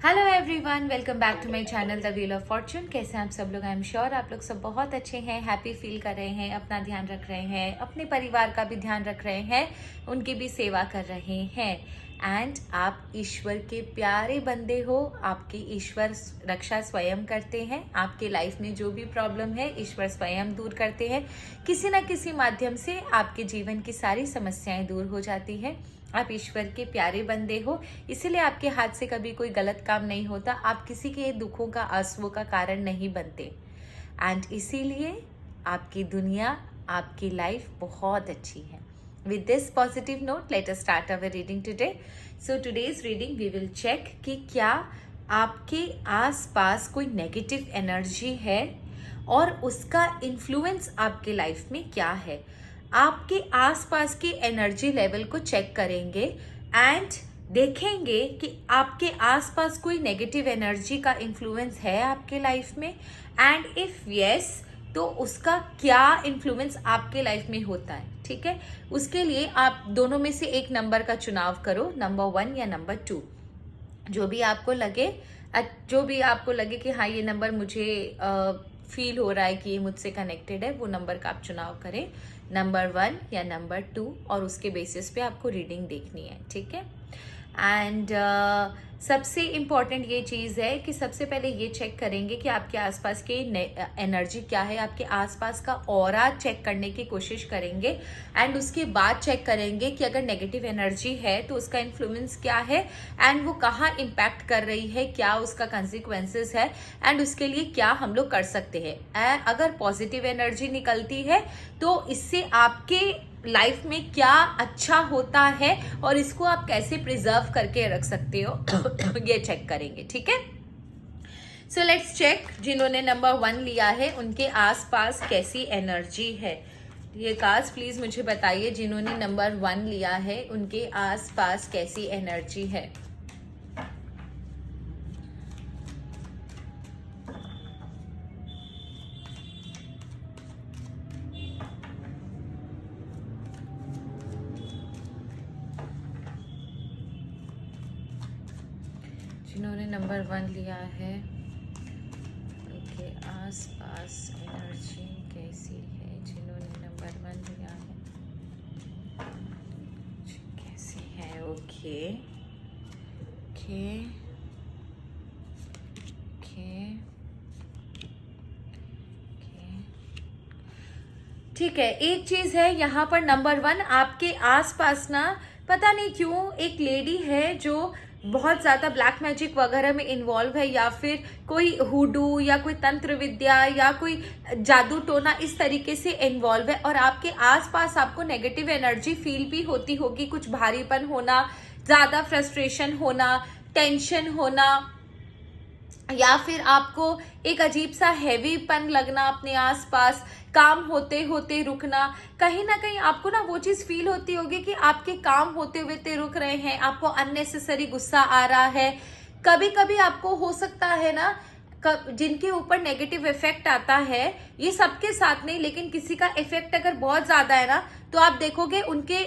Hello everyone, welcome back to my channel the wheel of fortune. कैसे हैं आप सब लोग? आई एम श्योर आप लोग सब बहुत अच्छे हैं, हैप्पी फील कर रहे हैं, अपना ध्यान रख रहे हैं, अपने परिवार का भी ध्यान रख रहे हैं, उनकी भी सेवा कर रहे हैं। एंड आप ईश्वर के प्यारे बंदे हो। आपकी ईश्वर रक्षा स्वयं करते हैं। आपके लाइफ में जो भी प्रॉब्लम है ईश्वर स्वयं दूर करते हैं। किसी ना किसी माध्यम से आपके जीवन की सारी समस्याएं दूर हो जाती हैं। आप ईश्वर के प्यारे बंदे हो, इसीलिए आपके हाथ से कभी कोई गलत काम नहीं होता। आप किसी के दुखों का आंसुओं का कारण नहीं बनते। एंड इसीलिए आपकी दुनिया, आपकी लाइफ बहुत अच्छी है। With this positive note, let us start our reading today. So today's reading we will check कि क्या आपके आसपास कोई नेगेटिव एनर्जी है और उसका इन्फ्लुएंस आपके लाइफ में क्या है। आपके आसपास की एनर्जी लेवल को चेक करेंगे एंड देखेंगे कि आपके आसपास कोई नेगेटिव एनर्जी का इन्फ्लुएंस है आपके लाइफ में, एंड इफ यस तो उसका क्या इन्फ्लुएंस आपके लाइफ में होता है। ठीक है, उसके लिए आप दोनों में से एक नंबर का चुनाव करो, नंबर 1 या नंबर 2। जो भी आपको लगे कि हाँ ये नंबर मुझे फील हो रहा है कि ये मुझसे कनेक्टेड है, वो नंबर का आप चुनाव करें, नंबर 1 या नंबर 2, और उसके बेसिस पे आपको रीडिंग देखनी है। ठीक है, एंड सबसे इम्पॉर्टेंट ये चीज़ है कि सबसे पहले ये चेक करेंगे कि आपके आसपास की एनर्जी क्या है। आपके आसपास का ऑरा चेक करने की कोशिश करेंगे एंड उसके बाद चेक करेंगे कि अगर नेगेटिव एनर्जी है तो उसका इन्फ्लुएंस क्या है एंड वो कहाँ इम्पैक्ट कर रही है, क्या उसका कंसिक्वेंसेस है एंड उसके लिए क्या हम लोग कर सकते हैं। अगर पॉजिटिव एनर्जी निकलती है तो इससे आपके लाइफ में क्या अच्छा होता है और इसको आप कैसे प्रिजर्व करके रख सकते हो ये चेक करेंगे। ठीक है, सो लेट्स चेक। जिन्होंने नंबर 1 लिया है उनके आसपास कैसी एनर्जी है, ये कार्ड्स प्लीज मुझे बताइए। जिन्होंने नंबर 1 लिया है उनके आसपास कैसी एनर्जी है। जिन्होंने नंबर 1 लिया है उनके आसपास एनर्जी कैसी है। जिन्होंने नंबर 1 लिया है कैसी है। ओके ओके ओके ठीक है। एक चीज है यहाँ पर, नंबर 1 आपके आसपास ना पता नहीं क्यों एक लेडी है जो बहुत ज़्यादा ब्लैक मैजिक वगैरह में इन्वॉल्व है, या फिर कोई हुडू या कोई तंत्र विद्या या कोई जादू टोना इस तरीके से इन्वॉल्व है, और आपके आसपास आपको नेगेटिव एनर्जी फील भी होती होगी। कुछ भारीपन होना, ज़्यादा फ्रस्ट्रेशन होना, टेंशन होना, या फिर आपको एक अजीब सा हैवीपन लगना अपने आसपास, काम होते होते रुकना। कहीं ना कहीं आपको ना वो चीज फील होती होगी कि आपके काम होते हुए रुक रहे हैं, आपको अननेसेसरी गुस्सा आ रहा है। कभी कभी आपको हो सकता है ना, जिनके ऊपर नेगेटिव इफेक्ट आता है, ये सबके साथ नहीं लेकिन किसी का इफेक्ट अगर बहुत ज्यादा है ना तो आप देखोगे उनके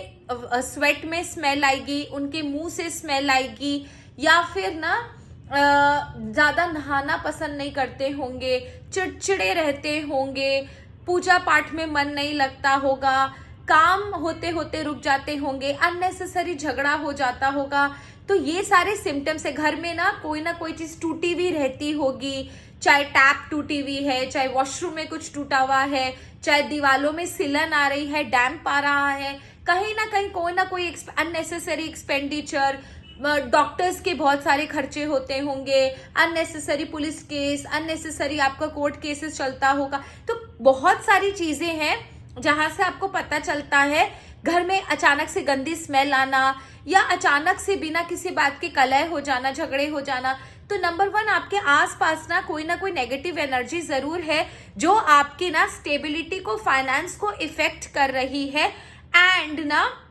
स्वेट में स्मेल आएगी, उनके मुंह से स्मेल आएगी, या फिर ना ज्यादा नहाना पसंद नहीं करते होंगे, चिड़चिड़े रहते होंगे, पूजा पाठ में मन नहीं लगता होगा, काम होते होते रुक जाते होंगे, अननेसेसरी झगड़ा हो जाता होगा। तो ये सारे सिम्टम्स है। घर में ना कोई चीज टूटी हुई रहती होगी, चाहे टैप टूटी हुई है, चाहे वॉशरूम में कुछ टूटा हुआ है, चाहे दीवालों में सिलन आ रही है, डैम्प आ रहा है, कहीं ना कहीं कोई ना कोई अननेसेसरी एक्सपेंडिचर, डॉक्टर्स के बहुत सारे खर्चे होते होंगे, अननेसेसरी पुलिस केस, अननेसेसरी आपका कोर्ट केसेस चलता होगा। तो बहुत सारी चीजें हैं जहां से आपको पता चलता है। घर में अचानक से गंदी स्मेल आना, या अचानक से बिना किसी बात के कलह हो जाना, झगड़े हो जाना। तो नंबर 1 आपके आसपास ना कोई नेगेटिव एनर्जी जरूर है जो आपकी ना स्टेबिलिटी को, फाइनेंस को इफेक्ट कर रही है, एंड ना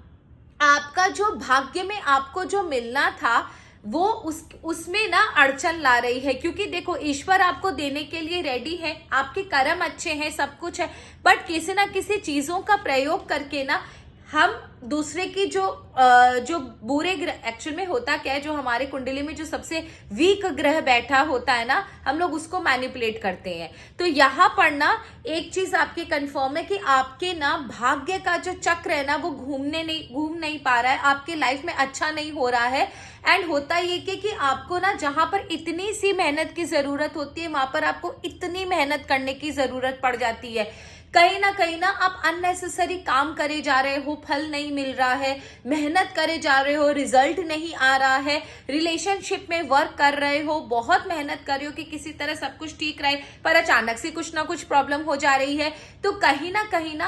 आपका जो भाग्य में आपको जो मिलना था वो उसमें ना अड़चन ला रही है। क्योंकि देखो ईश्वर आपको देने के लिए रेडी है, आपके कर्म अच्छे हैं, सब कुछ है, बट किसी ना किसी चीजों का प्रयोग करके ना हम दूसरे की जो बुरे ग्रह, एक्चुअल में होता क्या है, जो हमारे कुंडली में जो सबसे वीक ग्रह बैठा होता है ना, हम लोग उसको मैनिपुलेट करते हैं। तो यहाँ पर ना एक चीज आपकी कंफर्म है कि आपके ना भाग्य का जो चक्र है ना वो घूम नहीं पा रहा है, आपके लाइफ में अच्छा नहीं हो रहा है। एंड होता ये कि आपको ना जहां पर इतनी सी मेहनत की जरूरत होती है वहां पर आपको इतनी मेहनत करने की जरूरत पड़ जाती है। कहीं ना आप अननेसेसरी काम करे जा रहे हो, फल नहीं मिल रहा है, मेहनत करे जा रहे हो, रिजल्ट नहीं आ रहा है, रिलेशनशिप में वर्क कर रहे हो, बहुत मेहनत कर रहे हो कि किसी तरह सब कुछ ठीक रहे, पर अचानक से कुछ ना कुछ प्रॉब्लम हो जा रही है। तो कहीं ना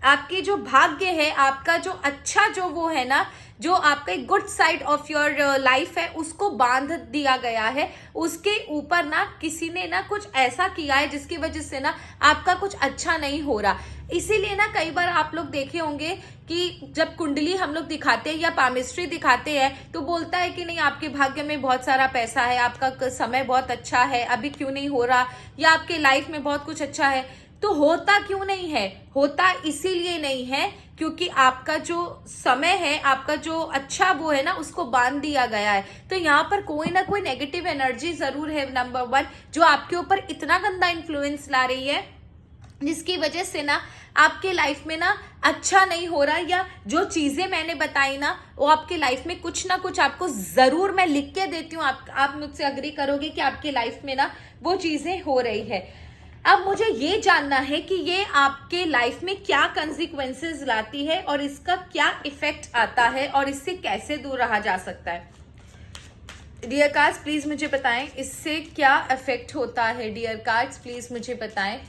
आपके जो भाग्य है, आपका जो अच्छा जो वो है ना, जो आपका एक good side of your life है, उसको बांध दिया गया है। उसके ऊपर ना किसी ने ना कुछ ऐसा किया है जिसकी वजह से ना आपका कुछ अच्छा नहीं हो रहा। इसीलिए ना कई बार आप लोग देखे होंगे कि जब कुंडली हम लोग दिखाते हैं या पामिस्ट्री दिखाते हैं तो बोलता है कि नहीं आपके भाग्य में बहुत सारा पैसा है, आपका समय बहुत अच्छा है, अभी क्यों नहीं हो रहा, या आपके लाइफ में बहुत कुछ अच्छा है। तो होता क्यों नहीं है? होता इसीलिए नहीं है क्योंकि आपका जो समय है, आपका जो अच्छा वो है ना, उसको बांध दिया गया है। तो यहाँ पर कोई ना कोई नेगेटिव एनर्जी जरूर है, नंबर 1, जो आपके ऊपर इतना गंदा इन्फ्लुएंस ला रही है जिसकी वजह से ना आपके लाइफ में ना अच्छा नहीं हो रहा, या जो चीजें मैंने बताई ना वो आपके लाइफ में कुछ ना कुछ आपको जरूर, मैं लिख के देती हूँ, आप मुझसे अग्री करोगे कि आपके लाइफ में ना वो चीजें हो रही है। अब मुझे ये जानना है कि ये आपके लाइफ में क्या कंसिक्वेंसेस लाती है और इसका क्या इफेक्ट आता है और इससे कैसे दूर रहा जा सकता है। डियर कार्ड्स प्लीज मुझे बताएं इससे क्या इफेक्ट होता है। डियर कार्ड्स प्लीज मुझे बताएं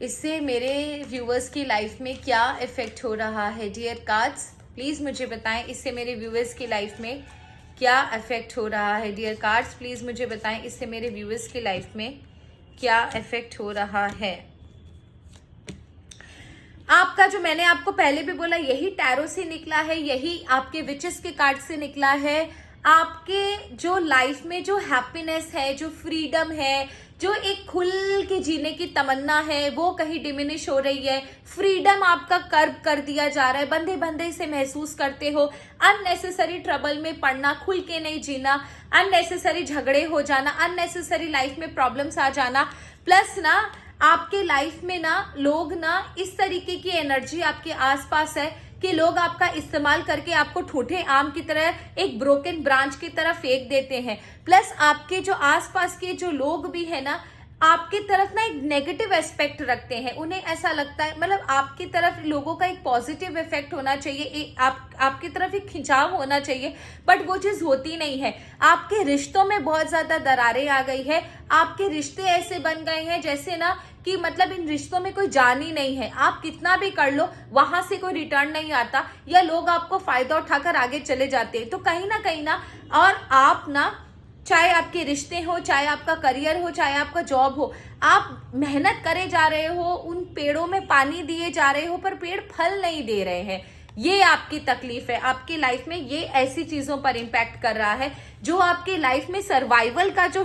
इससे मेरे व्यूअर्स की लाइफ में क्या इफेक्ट हो रहा है। डियर कार्ड्स प्लीज मुझे बताएं इससे मेरे व्यूअर्स की लाइफ में क्या इफेक्ट हो रहा है। डियर कार्ड्स प्लीज मुझे बताएं इससे मेरे व्यूअर्स की लाइफ में क्या इफेक्ट हो रहा है। आपका जो मैंने आपको पहले भी बोला, यही टैरो से निकला है, यही आपके विचेस के कार्ड से निकला है। आपके जो लाइफ में जो हैप्पीनेस है, जो फ्रीडम है, जो एक खुल के जीने की तमन्ना है, वो कहीं डिमिनिश हो रही है। फ्रीडम आपका कर्व कर दिया जा रहा है, बंधे बंधे से महसूस करते हो। अननेसेसरी ट्रबल में पड़ना, खुल के नहीं जीना, अननेसेसरी झगड़े हो जाना, अननेसेसरी लाइफ में प्रॉब्लम्स आ जाना। प्लस ना आपके लाइफ में ना लोग ना इस तरीके की एनर्जी आपके आसपास है कि लोग आपका इस्तेमाल करके आपको ठूठे आम की तरह, एक ब्रोकन ब्रांच की तरह फेंक देते हैं। प्लस आपके जो आसपास के जो लोग भी है ना आपकी तरफ ना एक नेगेटिव एस्पेक्ट रखते हैं। उन्हें ऐसा लगता है, मतलब आपकी तरफ लोगों का एक पॉजिटिव इफेक्ट होना चाहिए, आपकी तरफ एक खिंचाव होना चाहिए, बट वो चीज होती नहीं है। आपके रिश्तों में बहुत ज्यादा दरारें आ गई है। आपके रिश्ते ऐसे बन गए हैं जैसे ना कि मतलब इन रिश्तों में कोई जान ही नहीं है। आप कितना भी कर लो वहां से कोई रिटर्न नहीं आता, या लोग आपको फायदा उठाकर आगे चले जाते हैं। तो कहीं ना और आप ना, चाहे आपके रिश्ते हो, चाहे आपका करियर हो, चाहे आपका जॉब हो, आप मेहनत करे जा रहे हो, उन पेड़ों में पानी दिए जा रहे हो पर पेड़ फल नहीं दे रहे हैं। ये आपकी तकलीफ है। आपकी लाइफ में ये ऐसी चीजों पर इंपैक्ट कर रहा है जो आपकी लाइफ में सर्वाइवल का जो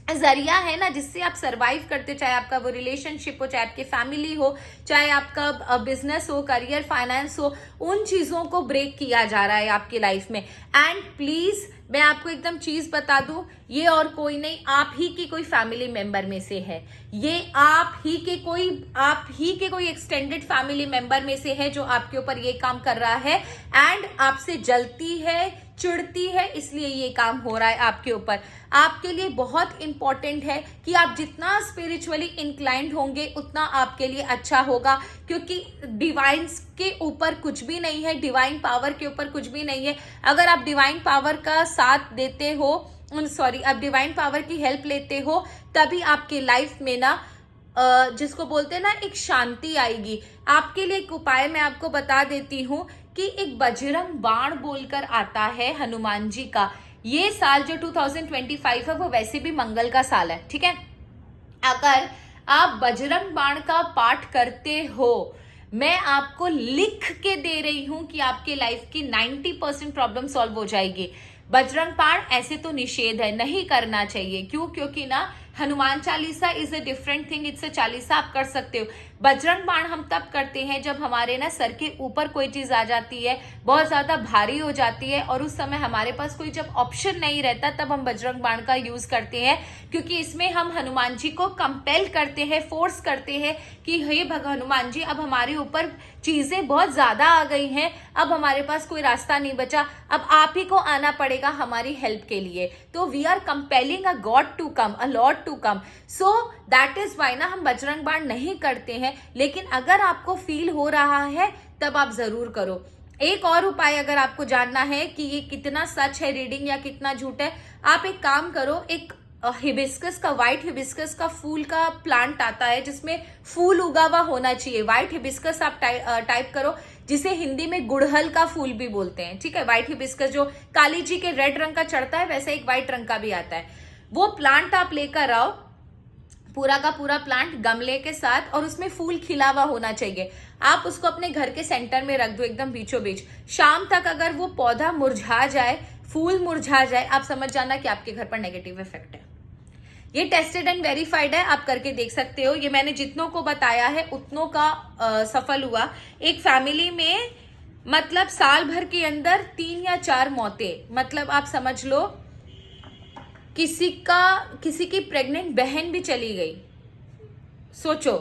जरिया है ना, जिससे आप सरवाइव करते, चाहे आपका वो रिलेशनशिप हो, चाहे आपकी फैमिली हो, चाहे आपका बिजनेस हो, करियर, फाइनेंस हो, उन चीजों को ब्रेक किया जा रहा है आपकी लाइफ में। एंड प्लीज मैं आपको एकदम चीज बता दूं, ये और कोई नहीं, आप ही की कोई फैमिली मेंबर में से है। ये आप ही के कोई एक्सटेंडेड फैमिली मेंबर में से है जो आपके ऊपर ये काम कर रहा है एंड आपसे जलती है, चिढ़ती है, इसलिए ये काम हो रहा है आपके ऊपर। आपके लिए बहुत इंपॉर्टेंट है कि आप जितना स्पिरिचुअली इंक्लाइंड होंगे उतना आपके लिए अच्छा होगा, क्योंकि डिवाइन के ऊपर कुछ भी नहीं है, डिवाइन पावर के ऊपर कुछ भी नहीं है। अगर आप डिवाइन पावर का साथ देते हो, आप डिवाइन पावर की हेल्प लेते हो, तभी आपके लाइफ में ना जिसको बोलते हैं ना एक शांति आएगी। आपके लिए एक उपाय मैं आपको बता देती हूँ कि एक बजरंग बाण बोलकर आता है हनुमान जी का। ये साल जो 2025 है वो वैसे भी मंगल का साल है, ठीक है। अगर आप बजरंग बाण का पाठ करते हो, मैं आपको लिख के दे रही हूं कि आपके लाइफ की 90% प्रॉब्लम सॉल्व हो जाएगी। बजरंग बाण ऐसे तो निषेध है, नहीं करना चाहिए। क्यों? क्योंकि ना Hanuman Chalisa is a different thing, it's a Chalisa आप कर सकते हो। बजरंग बाण हम तब करते हैं जब हमारे ना सर के ऊपर कोई चीज आ जाती है, बहुत ज्यादा भारी हो जाती है, और उस समय हमारे पास कोई जब ऑप्शन नहीं रहता तब हम बजरंग बाण का यूज करते हैं, क्योंकि इसमें हम हनुमान जी को कंपेल करते हैं, फोर्स करते हैं कि हे हनुमान जी, अब हमारे ऊपर चीजें बहुत ज्यादा आ गई हैं, अब हमारे पास कोई रास्ता नहीं बचा, अब आप ही को आना पड़ेगा हमारी हेल्प के लिए। तो we are compelling a god to come, a lord to come. So that is why ना हम बजरंग बाण नहीं करते हैं, लेकिन अगर आपको फील हो रहा है तब आप जरूर करो। एक और उपाय अगर आपको जानना है कि ये कितना सच है रीडिंग या कितना झूठ है, आप एक काम करो, एक हिबिस्कस का, व्हाइट हिबिस्कस का फूल का प्लांट आता है जिसमें फूल उगा हुआ होना चाहिए। व्हाइट हिबिस्कस आप टाइप करो, जिसे हिंदी में गुड़हल का फूल भी बोलते हैं, ठीक है। व्हाइट हिबिस्कस जो काली जी के रेड रंग का चढ़ता है, वैसे एक व्हाइट रंग का भी आता है। वो प्लांट आप लेकर आओ, पूरा का पूरा प्लांट गमले के साथ, और उसमें फूल खिला हुआ होना चाहिए। आप उसको अपने घर के सेंटर में रख दो, एकदम बीचों बीच। शाम तक अगर वो पौधा मुरझा जाए, फूल मुरझा जाए, आप समझ जाना कि आपके घर पर नेगेटिव इफेक्ट है। ये टेस्टेड एंड वेरीफाइड है, आप करके देख सकते हो। ये मैंने जितनों को बताया है उतनों का सफल हुआ। एक फैमिली में मतलब साल भर के अंदर 3 या 4 मौतें, मतलब आप समझ लो किसी की प्रेग्नेंट बहन भी चली गई, सोचो।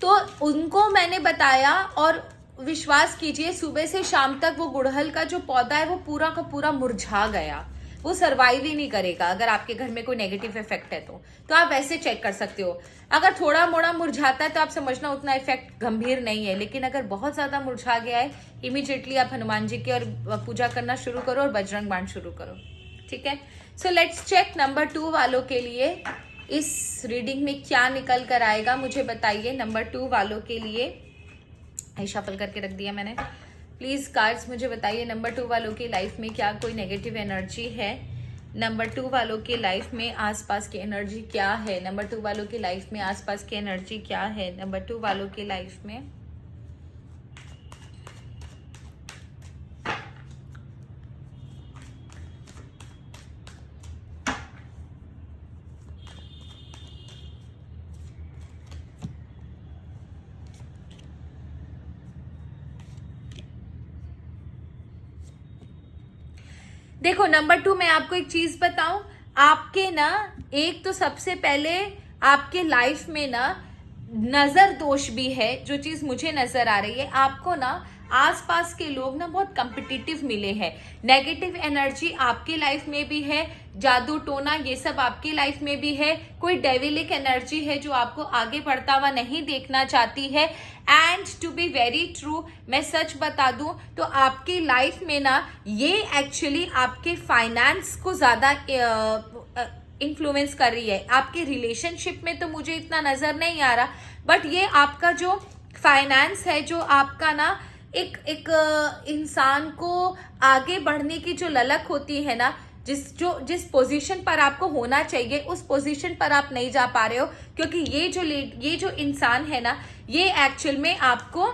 तो उनको मैंने बताया, और विश्वास कीजिए सुबह से शाम तक वो गुड़हल का जो पौधा है वो पूरा का पूरा मुरझा गया, वो सरवाइव ही नहीं करेगा। अगर आपके घर में कोई नेगेटिव इफेक्ट है तो आप वैसे चेक कर सकते हो। अगर थोड़ा मोड़ा मुरझाता है तो आप समझना उतना इफेक्ट गंभीर नहीं है, लेकिन अगर बहुत ज्यादा मुरझा गया है, इमीडिएटली आप हनुमान जी की और पूजा करना शुरू करो और बजरंग बाण शुरू करो, ठीक है। सो लेट्स चेक नंबर 2 वालों के लिए इस रीडिंग में क्या निकल कर आएगा, मुझे बताइए। नंबर 2 वालों के लिए शफल करके रख दिया मैंने। प्लीज कार्ड्स मुझे बताइए, नंबर 2 वालों की लाइफ में क्या कोई नेगेटिव एनर्जी है? नंबर 2 वालों की लाइफ में आसपास की एनर्जी क्या है? नंबर 2 वालों की लाइफ में आसपास की एनर्जी क्या है? नंबर 2 वालों की लाइफ में देखो, नंबर 2 मैं आपको एक चीज बताऊं, आपके ना एक तो सबसे पहले आपके लाइफ में ना नजर दोष भी है। जो चीज मुझे नजर आ रही है, आपको ना आसपास के लोग ना बहुत कम्पिटिटिव मिले हैं। नेगेटिव एनर्जी आपके लाइफ में भी है, जादू टोना ये सब आपकी लाइफ में भी है। कोई डेविलिक एनर्जी है जो आपको आगे बढ़ता हुआ नहीं देखना चाहती है। And to be very true, मैं सच बता दूं तो आपकी लाइफ में ना ये एक्चुअली आपके फाइनेंस को ज्यादा इन्फ्लुएंस कर रही है। आपके रिलेशनशिप में तो मुझे इतना नजर नहीं आ रहा, बट ये आपका जो फाइनेंस है, जो आपका ना एक इंसान को आगे बढ़ने की जो ललक होती है ना, जिस पोजीशन पर आपको होना चाहिए उस पोजीशन पर आप नहीं जा पा रहे हो, क्योंकि ये जो इंसान है ना, ये एक्चुअल में आपको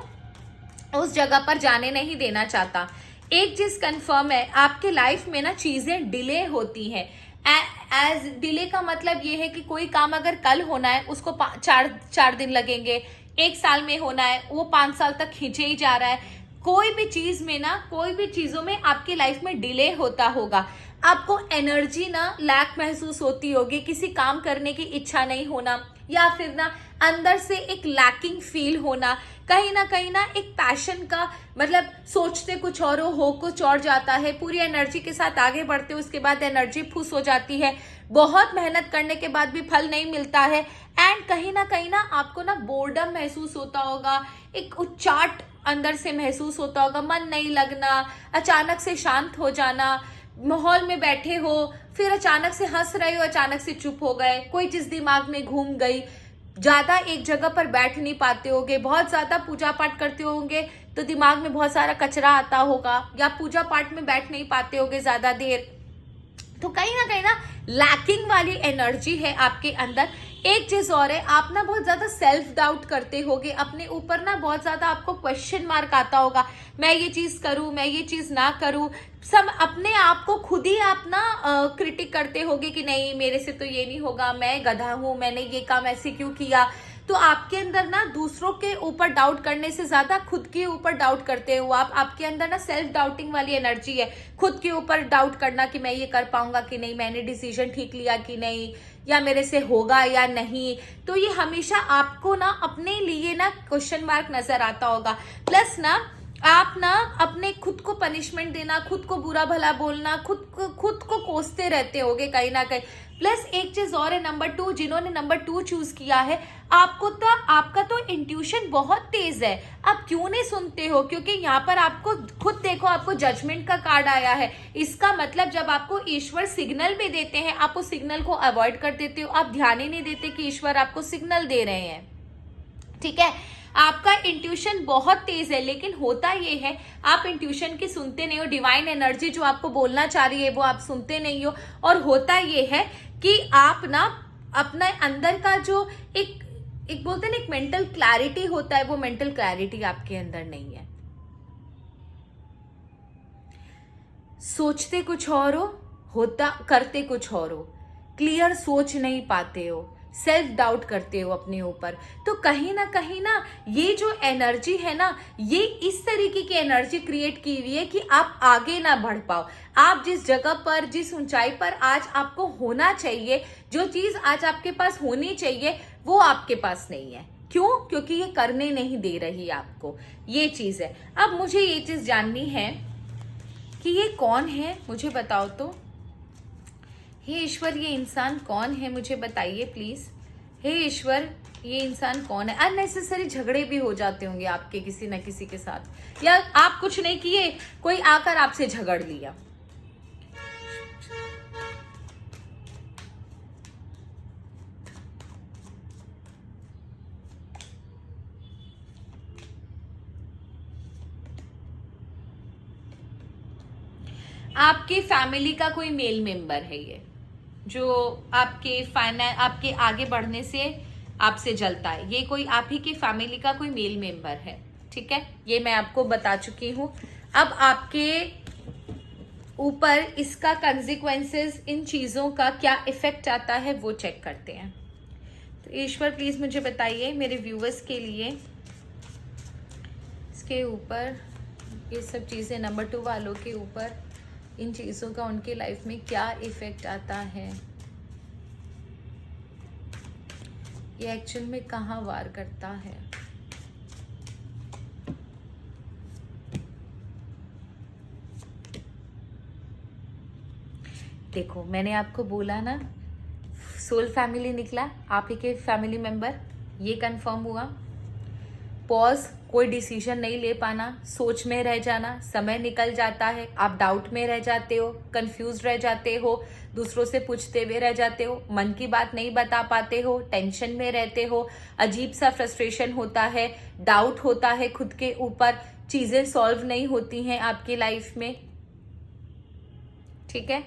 उस जगह पर जाने नहीं देना चाहता। एक चीज कंफर्म है, आपके लाइफ में ना चीजें डिले होती हैं। एज डिले का मतलब ये है कि कोई काम अगर कल होना है उसको 4 दिन लगेंगे, 1 साल में होना है वो 5 साल तक खींचे ही जा रहा है। कोई भी चीज में ना, कोई भी चीजों में आपकी लाइफ में डिले होता होगा। आपको एनर्जी ना लैक महसूस होती होगी, किसी काम करने की इच्छा नहीं होना, या फिर ना अंदर से एक लैकिंग फील होना, कहीं ना एक पैशन का, मतलब सोचते कुछ और हो कुछ और जाता है, पूरी एनर्जी के साथ आगे बढ़ते हो, उसके बाद एनर्जी फुस हो जाती है, बहुत मेहनत करने के बाद भी फल नहीं मिलता है। एंड कहीं ना आपको ना बोर्डम महसूस होता होगा, एक उच्चाट अंदर से महसूस होता होगा, मन नहीं लगना, अचानक से शांत हो जाना, माहौल में बैठे हो फिर अचानक से हंस रहे हो, अचानक से चुप हो गए, कोई चीज दिमाग में घूम गई, ज्यादा एक जगह पर बैठ नहीं पाते होगे, बहुत ज्यादा पूजा पाठ करते होंगे तो दिमाग में बहुत सारा कचरा आता होगा, या पूजा पाठ में बैठ नहीं पाते होगे ज्यादा देर। तो कहीं ना लैकिंग वाली एनर्जी है आपके अंदर। एक चीज और है, आप ना बहुत ज्यादा सेल्फ डाउट करते होगे अपने ऊपर ना, बहुत ज्यादा आपको क्वेश्चन मार्क आता होगा, मैं ये चीज करूं, मैं ये चीज ना करूं, सब अपने आप को खुद ही आप ना क्रिटिक करते होगे कि नहीं मेरे से तो ये नहीं होगा, मैं गधा हूं, मैंने ये काम ऐसे क्यों किया। तो आपके अंदर ना दूसरों के ऊपर डाउट करने से ज्यादा खुद के ऊपर डाउट करते हो आप। आपके अंदर ना सेल्फ डाउटिंग वाली एनर्जी है, खुद के ऊपर डाउट करना कि मैं ये कर पाऊंगा कि नहीं, मैंने डिसीजन ठीक लिया कि नहीं, या मेरे से होगा या नहीं। तो ये हमेशा आपको ना अपने लिए ना क्वेश्चन मार्क नजर आता होगा। प्लस ना आप ना अपने खुद को पनिशमेंट देना, खुद को बुरा भला बोलना, खुद को कोसते रहते होगे कहीं ना कहीं। प्लस एक चीज और है, नंबर 2, जिन्होंने नंबर 2 चूज किया है, आपका तो इंट्यूशन बहुत तेज है। आप क्यों नहीं सुनते हो? क्योंकि यहाँ पर आपको खुद देखो, आपको जजमेंट का कार्ड आया है। इसका मतलब जब आपको ईश्वर सिग्नल भी देते हैं, आप उस सिग्नल को अवॉइड कर देते हो, आप ध्यान ही नहीं देते कि ईश्वर आपको सिग्नल दे रहे हैं। ठीक है, आपका इंट्यूशन बहुत तेज है, लेकिन होता ये है आप इंट्यूशन की सुनते नहीं हो। डिवाइन एनर्जी जो आपको बोलना चाह रही है वो आप सुनते नहीं हो। और होता ये है कि आप ना अपना अंदर का जो एक बोलते हैं ना, एक मेंटल क्लैरिटी होता है, वो मेंटल क्लैरिटी आपके अंदर नहीं है। सोचते कुछ और हो, होता करते कुछ और हो, क्लियर सोच नहीं पाते हो, सेल्फ डाउट करते हो अपने ऊपर। तो कहीं ना ये जो एनर्जी है ना, ये इस तरीके की एनर्जी क्रिएट की हुई है कि आप आगे ना बढ़ पाओ। आप जिस जगह पर, जिस ऊंचाई पर आज आपको होना चाहिए, जो चीज आज आपके पास होनी चाहिए, वो आपके पास नहीं है। क्यों? क्योंकि ये करने नहीं दे रही आपको, ये चीज है। अब मुझे ये चीज जाननी है कि ये कौन है, मुझे बताओ तो। हे ईश्वर, ये इंसान कौन है, मुझे बताइए प्लीज। हे ईश्वर, ये इंसान कौन है? अननेसेसरी झगड़े भी हो जाते होंगे आपके किसी न किसी के साथ, या आप कुछ नहीं किए, कोई आकर आपसे झगड़ लिया। आपकी फैमिली का कोई मेल मेंबर है ये, जो आपके आगे बढ़ने से आपसे जलता है। ये कोई आप ही की फैमिली का कोई मेल मेंबर है। ठीक है, ये मैं आपको बता चुकी हूं। अब आपके ऊपर इसका कंसिक्वेंसेस, इन चीजों का क्या इफेक्ट आता है, वो चेक करते हैं। तो ईश्वर प्लीज मुझे बताइए, मेरे व्यूवर्स के लिए इसके ऊपर ये सब चीजें, नंबर 2 वालों के ऊपर इन चीजों का उनके लाइफ में क्या इफेक्ट आता है, ये एक्चुअल में कहाँ वार करता है। देखो, मैंने आपको बोला ना, सोल फैमिली निकला, आप ही के फैमिली मेंबर, ये कंफर्म हुआ। पॉज, कोई डिसीजन नहीं ले पाना, सोच में रह जाना, समय निकल जाता है, आप डाउट में रह जाते हो, कंफ्यूज रह जाते हो, दूसरों से पूछते हुए रह जाते हो, मन की बात नहीं बता पाते हो, टेंशन में रहते हो, अजीब सा फ्रस्ट्रेशन होता है, डाउट होता है खुद के ऊपर, चीजें सॉल्व नहीं होती हैं आपकी लाइफ में। ठीक है,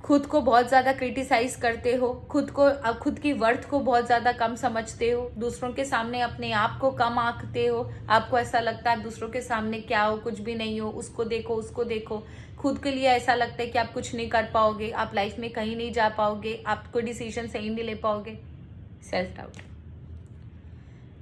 खुद को बहुत ज्यादा क्रिटिसाइज करते हो, खुद की वर्थ को बहुत ज्यादा कम समझते हो, दूसरों के सामने अपने आप को कम आंकते हो। आपको ऐसा लगता है दूसरों के सामने क्या हो, कुछ भी नहीं हो, उसको देखो। खुद के लिए ऐसा लगता है कि आप कुछ नहीं कर पाओगे, आप लाइफ में कहीं नहीं जा पाओगे, आप कोई डिसीजन सही नहीं ले पाओगे। Self doubt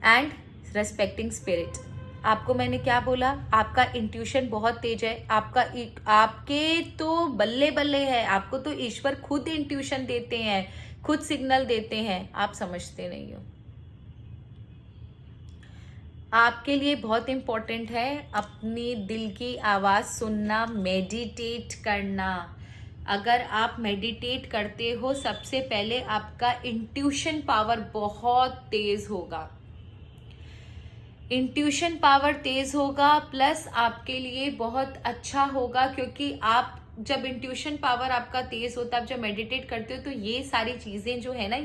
and respecting spirit. आपको मैंने क्या बोला, आपका इंट्यूशन बहुत तेज है, आपके तो बल्ले बल्ले है, आपको तो ईश्वर खुद इंट्यूशन देते हैं, खुद सिग्नल देते हैं, आप समझते नहीं हो। आपके लिए बहुत इंपॉर्टेंट है अपनी दिल की आवाज सुनना, मेडिटेट करना। अगर आप मेडिटेट करते हो, सबसे पहले आपका इंट्यूशन पावर बहुत तेज होगा, इंट्यूशन पावर तेज होगा, प्लस आपके लिए बहुत अच्छा होगा। क्योंकि आप जब इंट्यूशन पावर आपका तेज होता है, आप जब मेडिटेट करते हो, तो ये सारी चीजें जो है ना,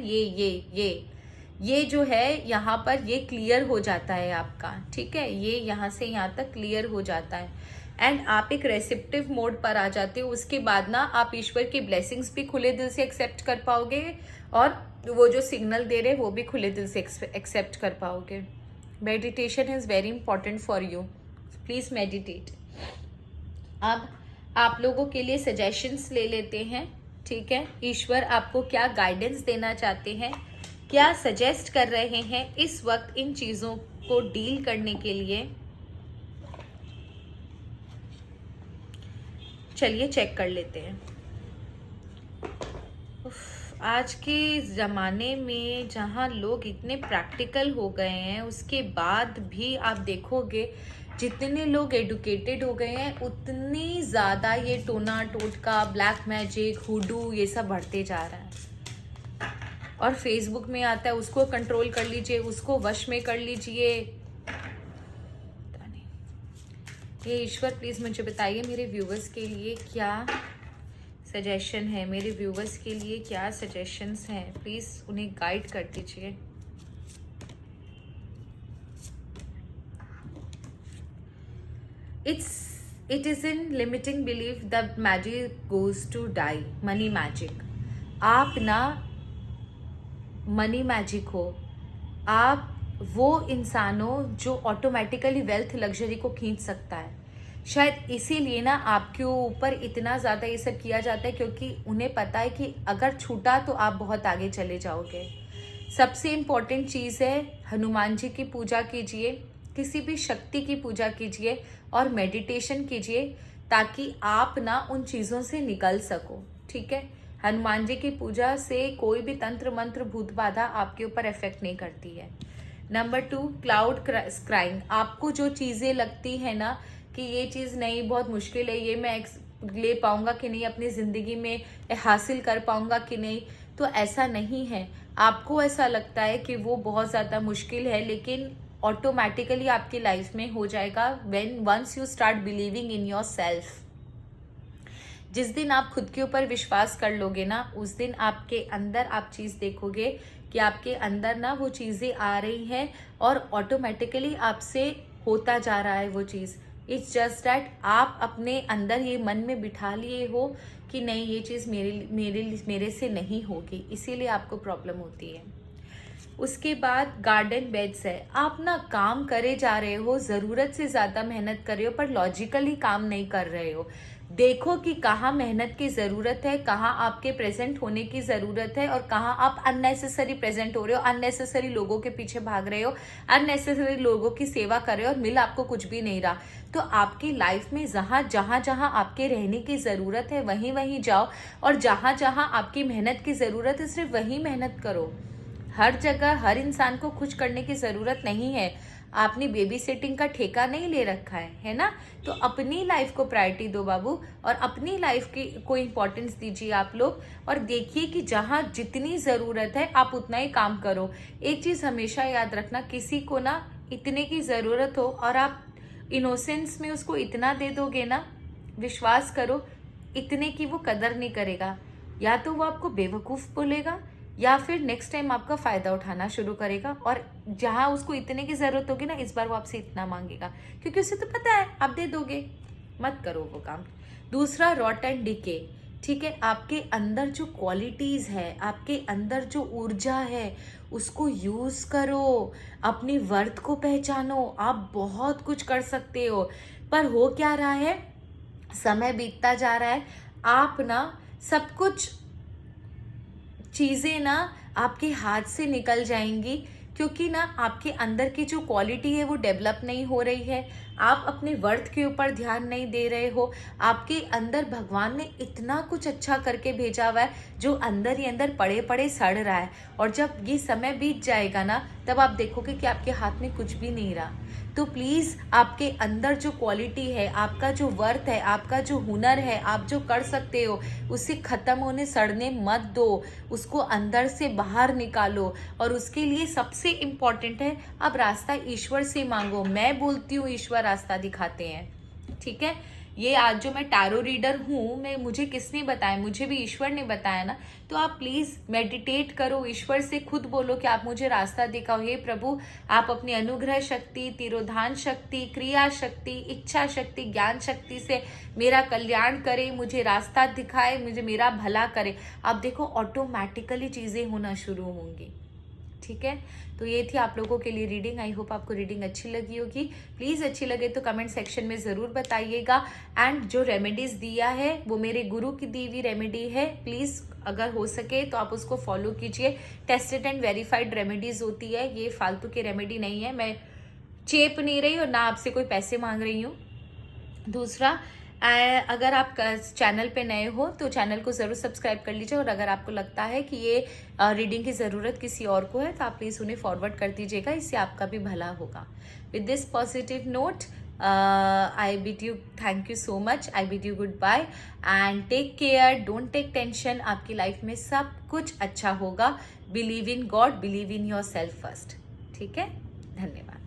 ये जो है यहाँ पर ये क्लियर हो जाता है आपका। ठीक है, ये यहाँ से यहाँ तक क्लियर हो जाता है एंड आप एक रेसिप्टिव मोड पर आ जाते हो। उसके बाद ना आप ईश्वर की ब्लेसिंग्स भी खुले दिल से एक्सेप्ट कर पाओगे और वो जो सिग्नल दे रहे वो भी खुले दिल से एक्सेप्ट कर पाओगे। Meditation is very important for you, please meditate. अब आप लोगों के लिए सजेशंस ले लेते हैं, ठीक है। ईश्वर आपको क्या गाइडेंस देना चाहते हैं, क्या सजेस्ट कर रहे हैं इस वक्त इन चीज़ों को डील करने के लिए। चलिए चेक कर लेते हैं। आज के ज़माने में जहाँ लोग इतने प्रैक्टिकल हो गए हैं, उसके बाद भी आप देखोगे जितने लोग एडुकेटेड हो गए हैं उतनी ज़्यादा ये टोना टोटका, ब्लैक मैजिक, हुडू ये सब बढ़ते जा रहा है। और फेसबुक में आता है उसको कंट्रोल कर लीजिए, उसको वश में कर लीजिए। पता नहीं, ये ईश्वर प्लीज़ मुझे बताइए मेरे व्यूवर्स के लिए क्या सजेशन है, मेरे व्यूवर्स के लिए क्या सजेशंस हैं, प्लीज़ उन्हें गाइड कर दीजिए। It is in limiting belief that magic goes to die. Money magic. आप ना मनी मैजिक हो, आप वो इंसान हो जो ऑटोमेटिकली वेल्थ लग्जरी को खींच सकता है। शायद इसीलिए ना आपके ऊपर इतना ज़्यादा ये सब किया जाता है, क्योंकि उन्हें पता है कि अगर छूटा तो आप बहुत आगे चले जाओगे। सबसे इम्पोर्टेंट चीज़ है हनुमान जी की पूजा कीजिए, किसी भी शक्ति की पूजा कीजिए और मेडिटेशन कीजिए, ताकि आप ना उन चीज़ों से निकल सको, ठीक है। हनुमान जी की पूजा से कोई भी तंत्र मंत्र भूत बाधा आपके ऊपर इफेक्ट नहीं करती है। Number 2, cloud scrying. आपको जो चीज़ें लगती है ना कि ये चीज़ नहीं, बहुत मुश्किल है, ये मैं ले पाऊंगा कि नहीं, अपनी ज़िंदगी में हासिल कर पाऊंगा कि नहीं, तो ऐसा नहीं है। आपको ऐसा लगता है कि वो बहुत ज़्यादा मुश्किल है, लेकिन ऑटोमेटिकली आपकी लाइफ में हो जाएगा when once you start believing in yourself. जिस दिन आप खुद के ऊपर विश्वास कर लोगे ना, उस दिन आपके अंदर आप चीज़ देखोगे कि आपके अंदर ना वो चीज़ें आ रही हैं और ऑटोमेटिकली आपसे होता जा रहा है वो चीज़। इट्स जस्ट दैट आप अपने अंदर ये मन में बिठा लिए हो कि नहीं, ये चीज़ मेरे से नहीं होगी, इसीलिए आपको प्रॉब्लम होती है। उसके बाद गार्डन बेड्स है। आप ना काम करे जा रहे हो, ज़रूरत से ज़्यादा मेहनत कर रहे हो, पर लॉजिकली काम नहीं कर रहे हो। देखो कि कहाँ मेहनत की ज़रूरत है, कहाँ आपके प्रेजेंट होने की ज़रूरत है और कहाँ आप अननेसेसरी प्रेजेंट हो रहे हो, अननेसेसरी लोगों के पीछे भाग रहे हो, अननेसेसरी लोगों की सेवा कर रहे हो और मिल आपको कुछ भी नहीं रहा। तो आपकी लाइफ में जहाँ आपके रहने की ज़रूरत है वहीं वहीं जाओ, और जहाँ जहाँ आपकी मेहनत की ज़रूरत है सिर्फ वहीं मेहनत करो। हर जगह हर इंसान को खुश करने की ज़रूरत नहीं है। आपने बेबी सिटिंग का ठेका नहीं ले रखा है ना। तो अपनी लाइफ को प्रायोरिटी दो बाबू, और अपनी लाइफ की को इम्पोर्टेंस दीजिए आप लोग, और देखिए कि जहाँ जितनी ज़रूरत है आप उतना ही काम करो। एक चीज़ हमेशा याद रखना, किसी को ना इतने की ज़रूरत हो और आप इनोसेंस में उसको इतना दे दोगे ना, विश्वास करो इतने की वो कदर नहीं करेगा। या तो वो आपको बेवकूफ़ बोलेगा या फिर नेक्स्ट टाइम आपका फ़ायदा उठाना शुरू करेगा, और जहाँ उसको इतने की ज़रूरत होगी ना, इस बार वो आपसे इतना मांगेगा, क्योंकि उसे तो पता है आप दे दोगे। मत करो वो काम। दूसरा, रॉट एंड डिके, ठीक है। आपके अंदर जो क्वालिटीज़ है, आपके अंदर जो ऊर्जा है, उसको यूज़ करो, अपनी वर्थ को पहचानो। आप बहुत कुछ कर सकते हो, पर हो क्या रहा है, समय बीतता जा रहा है, आप ना सब कुछ चीज़ें ना आपके हाथ से निकल जाएंगी, क्योंकि ना आपके अंदर की जो क्वालिटी है वो डेवलप नहीं हो रही है। आप अपने वर्थ के ऊपर ध्यान नहीं दे रहे हो। आपके अंदर भगवान ने इतना कुछ अच्छा करके भेजा हुआ है जो अंदर ही अंदर पड़े पड़े सड़ रहा है, और जब ये समय बीत जाएगा ना, तब आप देखोगे कि आपके हाथ में कुछ भी नहीं रहा। तो प्लीज़ आपके अंदर जो क्वालिटी है, आपका जो वर्थ है, आपका जो हुनर है, आप जो कर सकते हो, उसे ख़त्म होने सड़ने मत दो, उसको अंदर से बाहर निकालो। और उसके लिए सबसे इम्पॉर्टेंट है, अब रास्ता ईश्वर से मांगो। मैं बोलती हूँ ईश्वर रास्ता दिखाते हैं, ठीक है। ये आज जो मैं टैरो रीडर हूँ, मुझे किसने बताया? मुझे भी ईश्वर ने बताया ना। तो आप प्लीज मेडिटेट करो, ईश्वर से खुद बोलो कि आप मुझे रास्ता दिखाओ। हे प्रभु, आप अपनी अनुग्रह शक्ति, तिरोधान शक्ति, क्रिया शक्ति, इच्छा शक्ति, ज्ञान शक्ति से मेरा कल्याण करे, मुझे रास्ता दिखाए, मुझे मेरा भला करे। आप देखो ऑटोमेटिकली चीजें होना शुरू होंगी। ठीक है, तो ये थी आप लोगों के लिए रीडिंग। आई होप आपको रीडिंग अच्छी लगी होगी। प्लीज़ अच्छी लगे तो कमेंट सेक्शन में ज़रूर बताइएगा। एंड जो रेमेडीज़ दिया है वो मेरे गुरु की दी हुई रेमेडी है। प्लीज़ अगर हो सके तो आप उसको फॉलो कीजिए। टेस्टेड एंड वेरीफाइड रेमेडीज़ होती है, ये फालतू की रेमेडी नहीं है। मैं चेप नहीं रही और ना आपसे कोई पैसे मांग रही हूँ। दूसरा, अगर आप चैनल पे नए हो तो चैनल को ज़रूर सब्सक्राइब कर लीजिए, और अगर आपको लगता है कि ये रीडिंग की ज़रूरत किसी और को है तो आप प्लीज़ उन्हें फॉरवर्ड कर दीजिएगा, इससे आपका भी भला होगा। With this positive note I bid you, thank you so much, I bid you good bye and take care, don't take tension. आपकी लाइफ में सब कुछ अच्छा होगा। Believe in God, believe in yourself first. ठीक है, धन्यवाद।